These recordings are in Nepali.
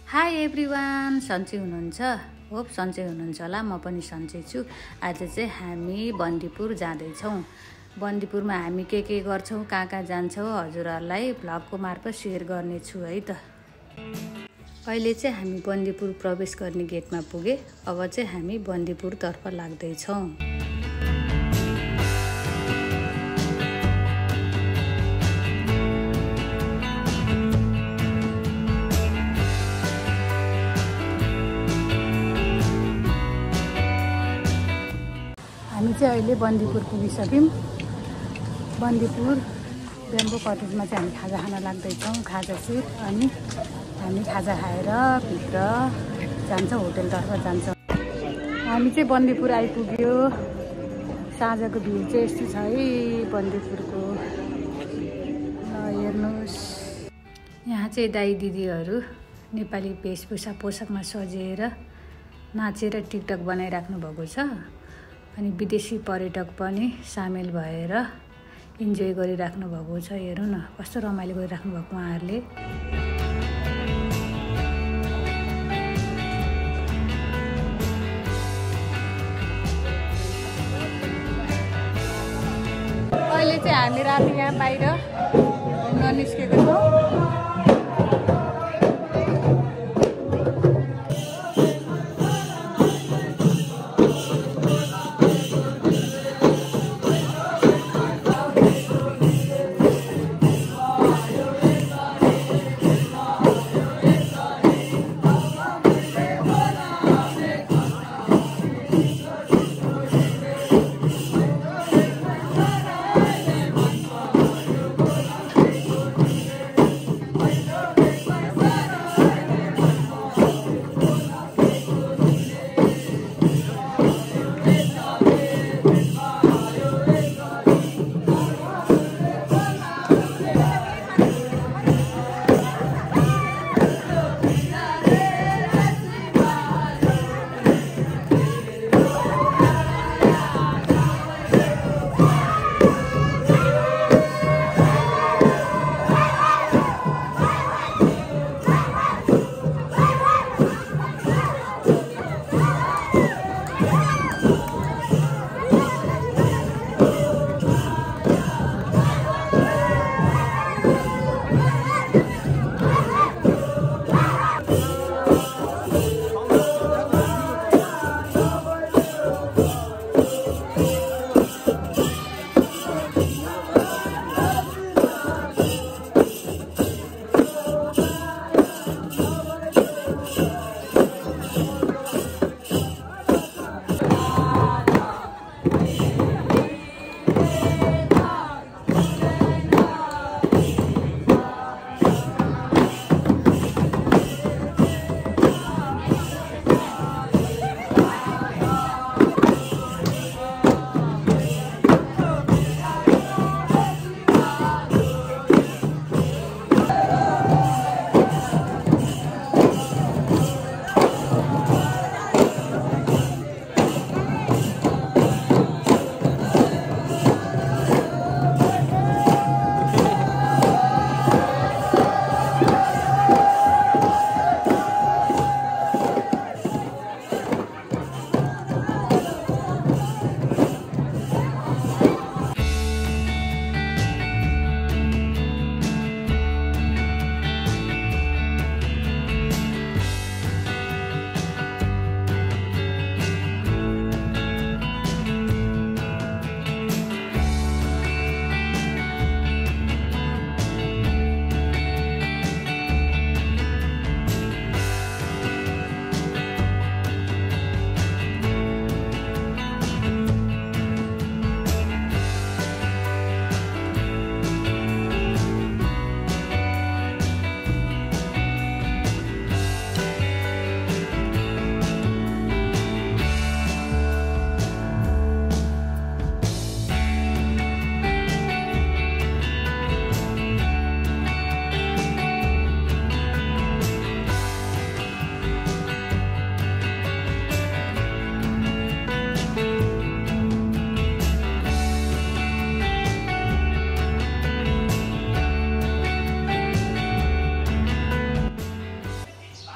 हाई एभ्रिवान, सन्चै हुनुहुन्छ? होप सन्चै हुनुहुन्छ होला। म पनि सन्चै छु। आज चाहिँ हामी बन्दीपुर जाँदैछौँ। बन्दीपुरमा हामी के गर्छौँ, कहाँ जान्छौँ हजुरहरूलाई भ्लगको मार्फत सेयर गर्नेछु है त। अहिले चाहिँ हामी बन्दीपुर प्रवेश गर्ने गेटमा पुगे। अब चाहिँ हामी बन्दीपुरतर्फ लाग्दैछौँ। हामी चाहिँ अहिले बन्दीपुर पुगिसक्यौँ। बन्दीपुर बेम्बो कटेजमा चाहिँ हामी खाजा खान लाग्दैछौँ, खाजा सिट। अनि हामी खाजा खाएर भित्र जान्छौँ, होटेलतर्फ जान्छौँ। हामी चाहिँ बन्दीपुर आइपुग्यो। साँझको भिड चाहिँ यस्तो छ है बन्दीपुरको। ल हेर्नुहोस्, यहाँ चाहिँ दाइ दिदीहरू नेपाली वेशभूषा पोसाकमा सजिएर नाचेर टिकटक बनाइराख्नु भएको छ। अनि विदेशी पर्यटक पनि सामेल भएर इन्जोय गरिराख्नु भएको छ। हेरौँ न कस्तो रमाइलो गरिराख्नु भएको उहाँहरूले। अहिले चाहिँ हामी राति यहाँ बाहिर घुम्न निस्केको छौँ।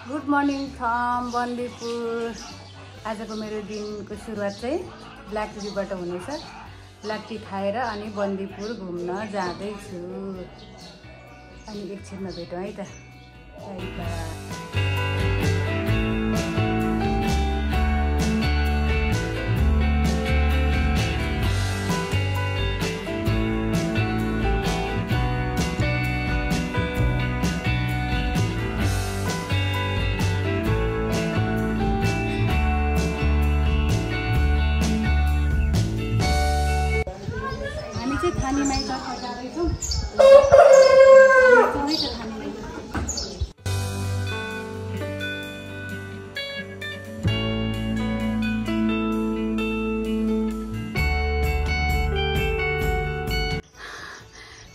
Good morning from Bandipur. आजको मेरो दिनको सुरुवात चाहिँ ब्ल्याक टीबाट हुनेछ। ब्ल्याक टी खाएर अनि बन्दीपुर घुम्न जाँदैछु। अनि एकछिनमा भेटौँ है त।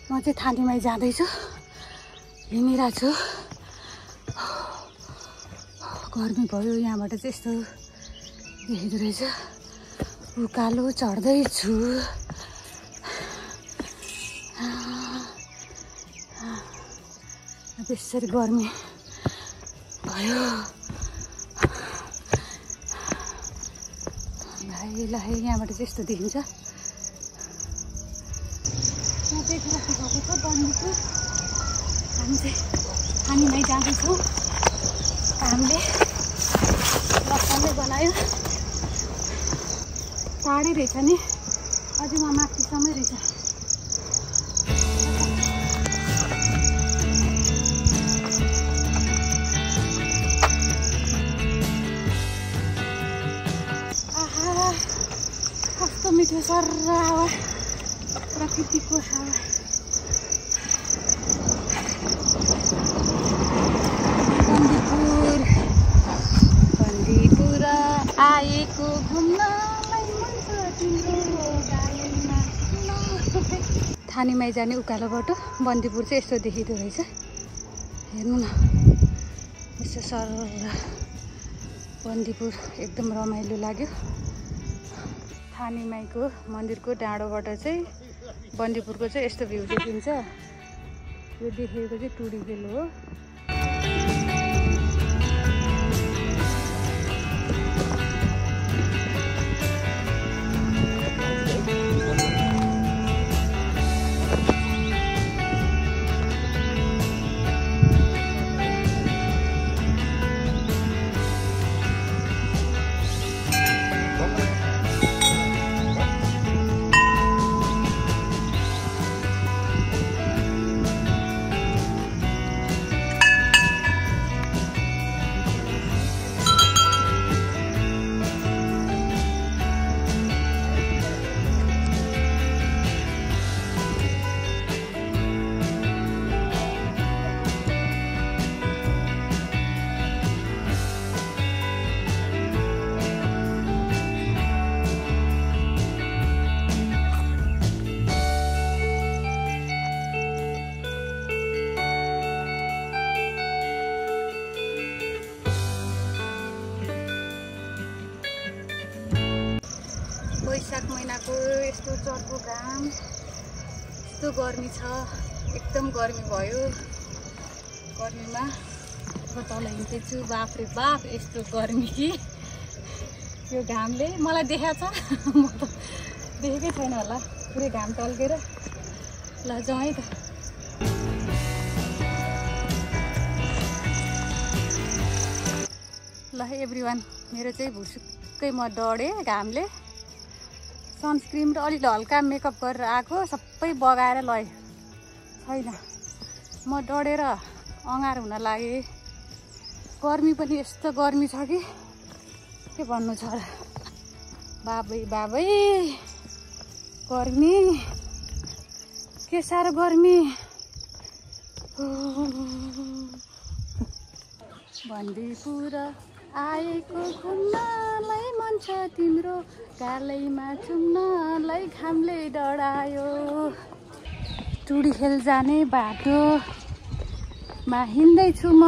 म चाहिँ थानीमाई जाँदैछु, हिँडिरहेको छु। गर्मी भयो, यहाँबाट चाहिँ यस्तो देखिँदो रहेछ। उकालो चढ्दैछु। त्यसरी गर्मी भयो। भाइलाई यहाँबाट चाहिँ यस्तो देखिन्छ। यहाँ देखिराखेको छ बन्दीपुर। हामी चाहिँ थानीमाई जाँदैछौँ। हामीले रस्तामै बनायो। टाढै रहेछ नि, अझै वहाँ माथिसम्मै रहेछ। कस्तो मिठो सर्रा हावा, प्रकृतिको हावा। बन्दीपुर बन्दीपुर आएको घुम्नलाई मन छ तिम्रो गाडीमा। थानीमाई जाने उकालो बाटो बन्दीपुर चाहिँ यस्तो देखिँदो रहेछ। हेर्नु न, यसो सर्रा बन्दीपुर एकदम रमाइलो लाग्यो। थानीमाईको मन्दिरको डाँडोबाट चाहिँ बन्दीपुरको चाहिँ यस्तो भ्यू देखिन्छ। यो देखेको चाहिँ टुडी हिल हो। वैशाख महिनाको यस्तो चर्को घाम, यस्तो गर्मी छ। एकदम गर्मी भयो। गर्मीमा तल हिँड्दैछु। बाफ रे बाफ, यस्तो गर्मी कि यो घामले मलाई देखाएको छ। म त देखेकै छैन होला पुरै घाम टल्केर। ल जाउँ है त। ल एभ्रिवान, मेरो चाहिँ भुसुक्कै म डढेँ घामले। सनस्क्रिन र अलिक हल्का मेकअप गरेर आएको, सबै बगाएर लयो। छैन, म डढेर अँगार हुन लागेँ। गर्मी पनि यस्तो गर्मी छ कि के भन्नु छ र। बाबै बाबै गर्मी, के साह्रो गर्मी। बन्दीपुर आएको घुम्नलाई मन छ तिम्रो गालैमा चुम्नलाई घामले डढायो। टुडी हिल जाने बाटोमा हिँड्दैछु म।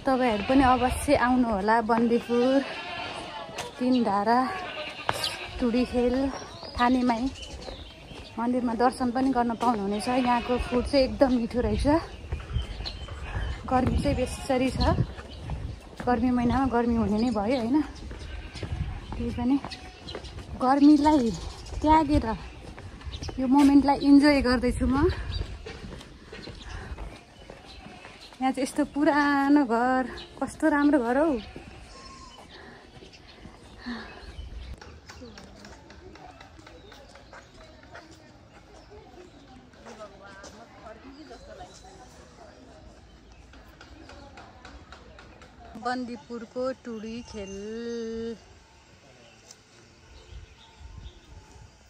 तपाईहरु पनि अवश्य आउनु होला बन्दीपुर, तीनधारा, टुडी हिल, थानीमाई मन्दिरमा दर्शन पनि गर्न पाउनुहुनेछ। यहाँको फुड चाहिँ एकदम मिठो रहेछ। गर्मी चाहिँ बेसरी छ। गर्मी महिनामा गर्मी हुने नै भयो हैन। त्यही पनि गर्मीलाई त्यागेर यो मोमेन्टलाई इन्जोय गर्दैछु म। यहाँ चाहिँ यस्तो पुरानो घर, कस्तो राम्रो घर हौ। बन्दीपुरको टुडी खेल,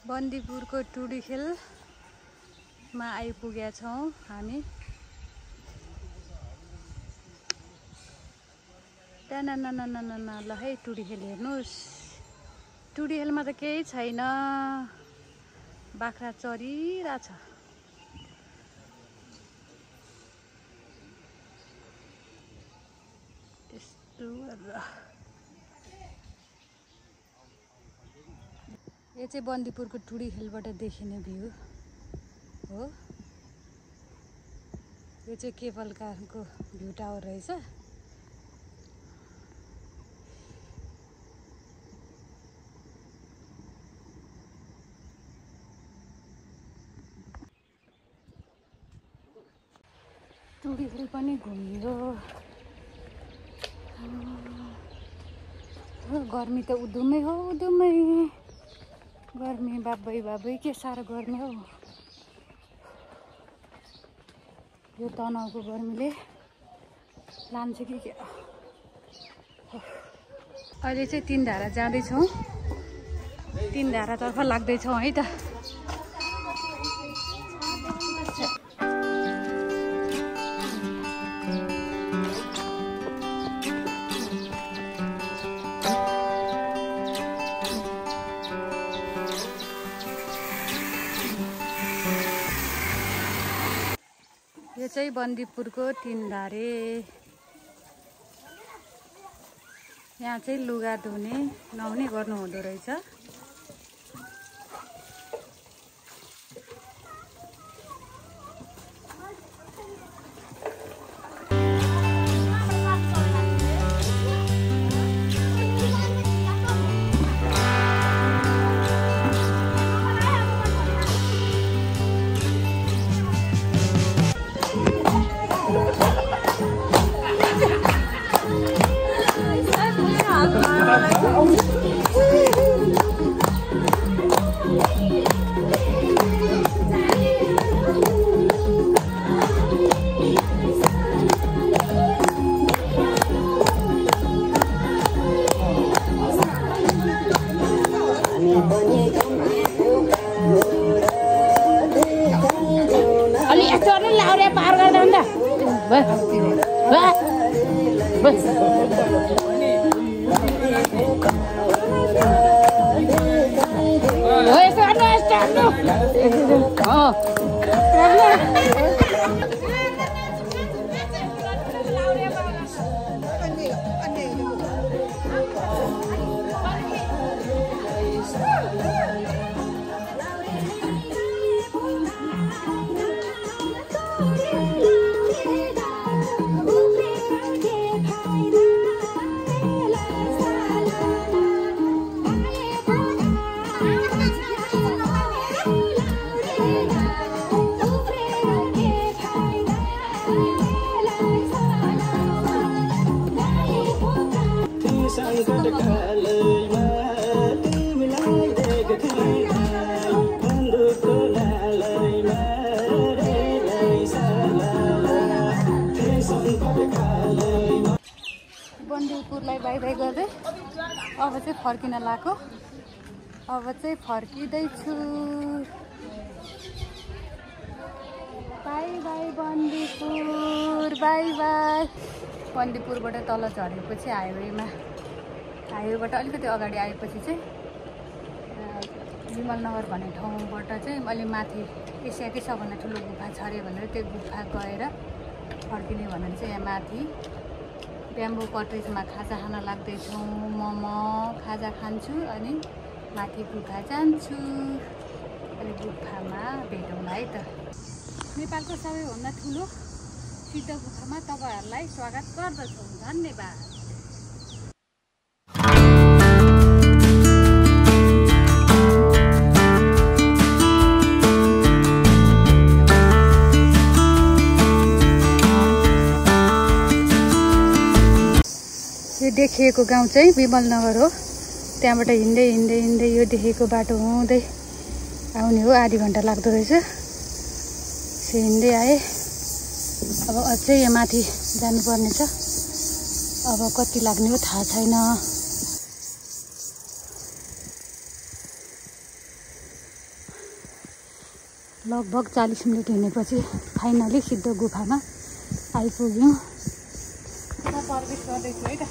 बन्दीपुरको टुडी खेलमा आइपुगेका छौँ हामी। टानानानानाना ल है टुडी खेल हेर्नुहोस्। टुडी खेलमा त केही छैन, बाख्रा चरिरहेछ। यो चाहिँ बन्दीपुरको टुडी खेलबाट देखिने भ्यू हो। यो चाहिँ केबल कारको भ्यू टावर रहेछ। टुडी खेल पनि घुमियो। गर्मी त उदुमै हो, उदुमै गर्मी। बाबै के साह्रो गर्मी हौ। यो तनावको गर्मीले लान्छ कि के। अहिले चाहिँ 3 धारा जाँदैछौँ। 3 धारातर्फ लाग्दैछौँ है त। यो चाहिँ बन्दीपुरको 3 धारे। यहाँ चाहिँ लुगा धुने नुहाउने गर्नु हुँदो रहेछ। बन्दीपुरलाई बाई बाई गर्दै अब चाहिँ फर्किन लाग्यो। अब चाहिँ फर्किँदैछु। Bye bye Bandipur, bye bye. बन्दीपुरबाट तल झरेपछि हाइवेबाट अलिकति अगाडि आएपछि चाहिँ विमलनगर भन्ने ठाउँबाट चाहिँ मैले माथि एसियाकै सबभन्दा ठुलो गुफा छ अरे भनेर त्यो गुफा गएर फर्किने भनेर चाहिँ यहाँ माथि ब्याम्बो कटेजमा खाजा खान लाग्दैछौँ। मोमो खाजा खान्छु अनि माथि गुफा जान्छु। अनि गुफामा भेटौँला है त। नेपालको सबैभन्दा ठुलो सिद्ध गुफामा तपाईहरुलाई स्वागत गर्दछौं। धन्यवाद। यो देखिएको गाउँ चाहिँ विमलनगर हो। त्यहाँबाट हिँड्दै हिँड्दै हिँड्दै यो देखेको बाटो हुँदै आउने हो। आधी घण्टा लाग्दो रहेछ। हिँड्दै आए। अब अझै यहाँ माथि जानुपर्ने छ। अब कति लाग्ने हो थाहा छैन। लगभग 40 मिनेट हिँडेपछि फाइनली सिद्ध गुफामा आइपुग्यौँ। प्रवेश गर्दैछु है त।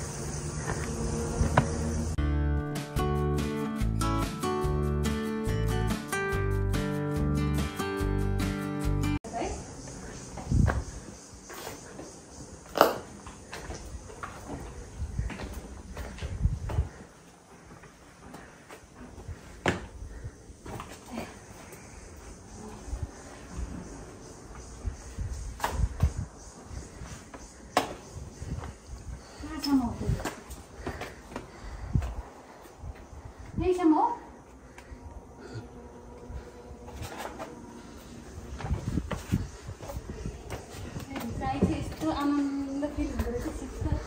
यहीसम्म हो। यस्तो आनन्द फिल हुँदो रहेछ। शीतल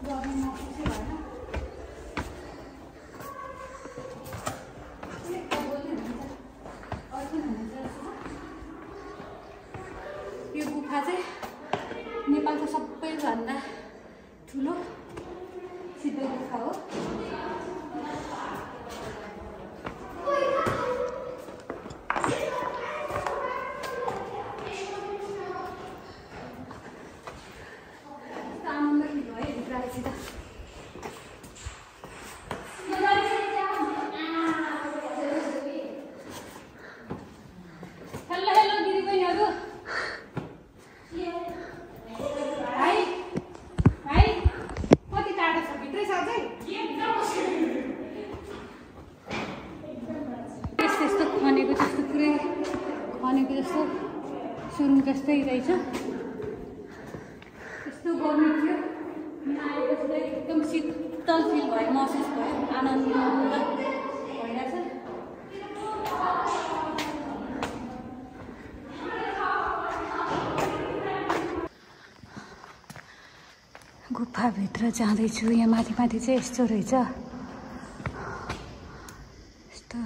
गर्मी महसुस भएन। यो गुफा चाहिँ नेपालको सबैभन्दा ठुलो सिद्ध गुफा हो। खनेको जस्तो सुरुङ जस्तै रहेछ। यस्तो गर्मी थियो। आएपछि एकदम शीतल फिल भयो, महसुस भयो। आनन्द भइरहेछ। गुफाभित्र जाँदैछु। यहाँ माथि माथि चाहिँ यस्तो रहेछ। यस्तो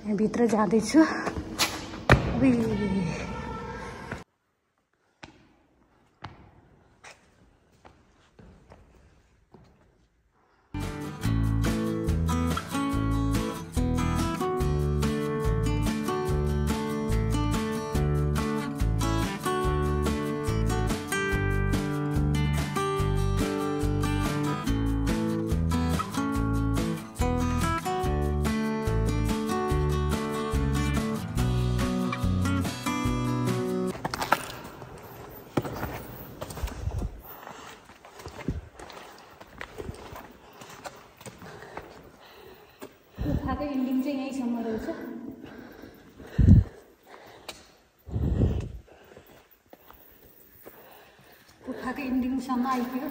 यहाँभित्र जाँदैछु। गुफाको एन्डिङ चाहिँ यहीँसम्म रहेछ। गुफाको एन्डिङसम्म आइपुग्यो।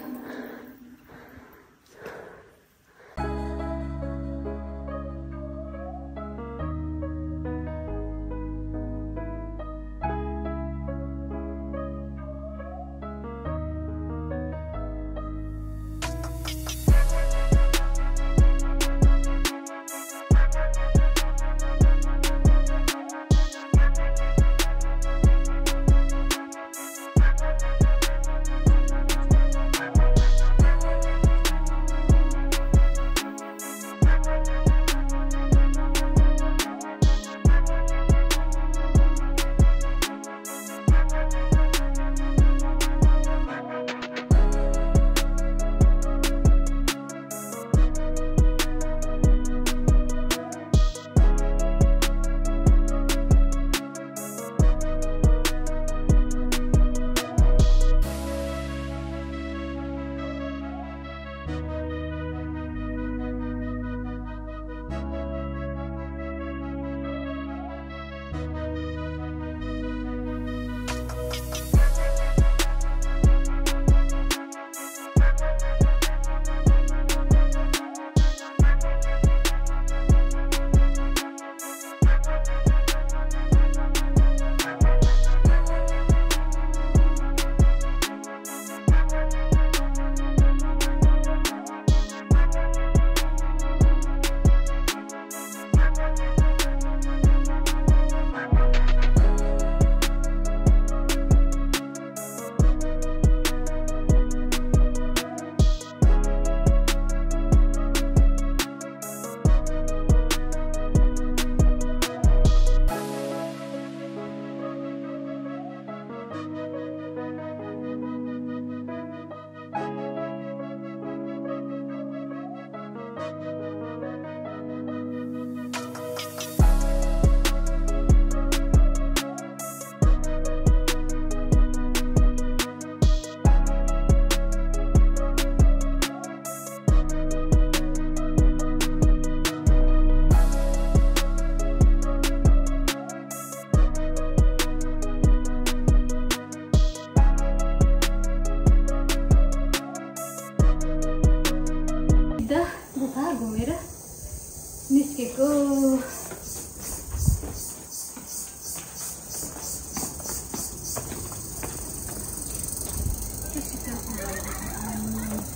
कस्तो शीतलको भएको छ।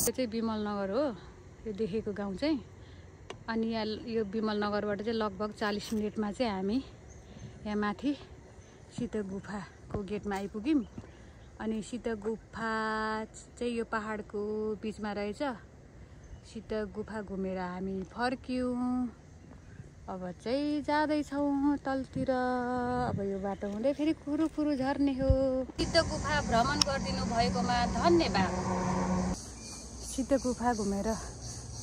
यो चाहिँ विमल नगर हो, यो देखेको गाउँ चाहिँ। अनि यहाँ यो विमल नगरबाट चाहिँ लगभग 40 मिनटमा चाहिँ हामी यहाँ माथि शीत गुफाको गेटमा आइपुग्यौँ। अनि शीत गुफा चाहिँ यो पहाडको बिचमा रहेछ। शीत गुफा घुमेर हामी फर्क्यौँ। अब चाहिँ जाँदैछौँ तलतिर। अब यो बाटो हुँदै फेरि कुरुकुरु झर्ने हो। शीत गुफा भ्रमण गरिदिनु भएकोमा धन्यवाद। शीत गुफा घुमेर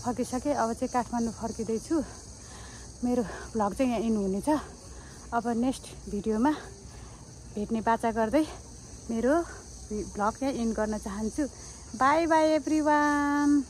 फर्किसकेँ। अब चाहिँ काठमाडौँ फर्किँदैछु। मेरो भ्लग चाहिँ यहाँ इन हुनेछ। अब नेक्स्ट भिडियोमा भेट्ने बाचा गर्दै मेरो भ्लग यहाँ इन गर्न चाहन्छु। By by everyone.